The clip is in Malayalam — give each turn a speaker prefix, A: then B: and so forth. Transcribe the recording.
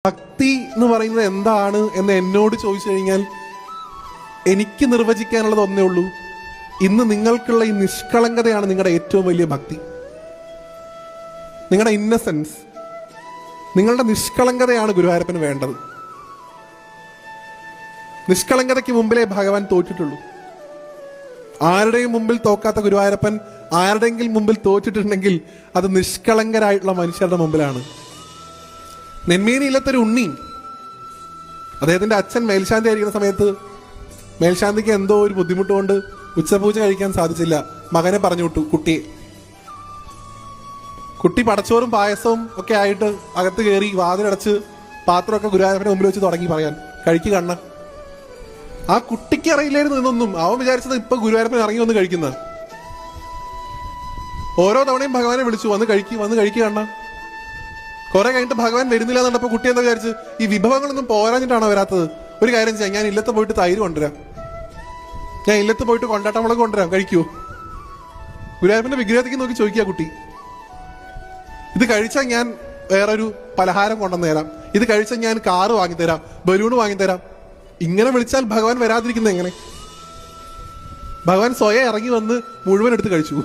A: ഭക്തി എന്ന് പറയുന്നത് എന്താണ് എന്ന് എന്നോട് ചോദിച്ചു കഴിഞ്ഞാൽ എനിക്ക് നിർവചിക്കാനുള്ളത് ഒന്നേ ഉള്ളൂ. ഇന്ന് നിങ്ങൾക്കുള്ള ഈ നിഷ്കളങ്കതയാണ് നിങ്ങളുടെ ഏറ്റവും വലിയ ഭക്തി. നിങ്ങളുടെ ഇന്നസെൻസ്, നിങ്ങളുടെ നിഷ്കളങ്കതയാണ് ഗുരുവായൂരപ്പന് വേണ്ടത്. നിഷ്കളങ്കതയ്ക്ക് മുമ്പിലേ ഭഗവാൻ തോറ്റിട്ടുള്ളൂ. ആരുടെയും മുമ്പിൽ തോക്കാത്ത ഗുരുവായൂരപ്പൻ ആരുടെയെങ്കിലും മുമ്പിൽ തോറ്റിട്ടുണ്ടെങ്കിൽ അത് നിഷ്കളങ്കരായിട്ടുള്ള മനുഷ്യരുടെ മുമ്പിലാണ്. നെന്മേനി ഇല്ലത്തൊരു ഉണ്ണി, അദ്ദേഹത്തിന്റെ അച്ഛൻ മേൽശാന്തി ആയിരിക്കുന്ന സമയത്ത് മേൽശാന്തിക്ക് എന്തോ ഒരു ബുദ്ധിമുട്ട് കൊണ്ട് ഉച്ചപൂജ കഴിക്കാൻ സാധിച്ചില്ല. മകനെ പറഞ്ഞു വിട്ടു. കുട്ടി പടച്ചോറും പായസവും ഒക്കെ ആയിട്ട് അകത്ത് കയറി വാതിലടച്ച് പാത്രമൊക്കെ ഗുരുവായൂരപ്പന്റെ മുമ്പിൽ വെച്ച് തുടങ്ങി പറയാൻ, കഴിക്ക് കണ്ണ. ആ കുട്ടിക്ക് അറിയില്ലായിരുന്നു എന്നൊന്നും. അവൻ വിചാരിച്ചത് ഇപ്പൊ ഗുരുവായൂരപ്പൻ ഇറങ്ങി വന്ന് കഴിക്കുന്ന. ഓരോ തവണയും ഭഗവാനെ വിളിച്ചു, വന്ന് കഴിക്കുക കണ്ണ. കുറെ കഴിഞ്ഞിട്ട് ഭഗവാൻ വരുന്നില്ല എന്നുണ്ടപ്പോ കുട്ടി എന്താ വിചാരിച്ച്, ഈ വിഭവങ്ങളൊന്നും പോരാഞ്ഞിട്ടാണോ വരാത്തത്? ഒരു കാര്യം ചെയ്യാം, ഞാൻ ഇല്ലത്ത് പോയിട്ട് തൈര് കൊണ്ടുവരാം, ഞാൻ ഇല്ലത്ത് പോയിട്ട് കൊണ്ടാട്ടമുളക് കൊണ്ടുവരാം, കഴിക്കൂ. ഗുരുവായൂരപ്പന്റെ വിഗ്രഹത്തേക്ക് നോക്കി ചോദിക്കുക കുട്ടി. ഇത് കഴിച്ചാൽ ഞാൻ വേറൊരു പലഹാരം കൊണ്ടുവന്ന് തരാം, ഇത് കഴിച്ചാൽ ഞാൻ കാറ് വാങ്ങിത്തരാം, ബലൂണ് വാങ്ങിത്തരാം. ഇങ്ങനെ വിളിച്ചാൽ ഭഗവാൻ വരാതിരിക്കുന്നത് എങ്ങനെ? ഭഗവാൻ സ്വയം ഇറങ്ങി വന്ന് മുഴുവൻ എടുത്ത് കഴിച്ചു.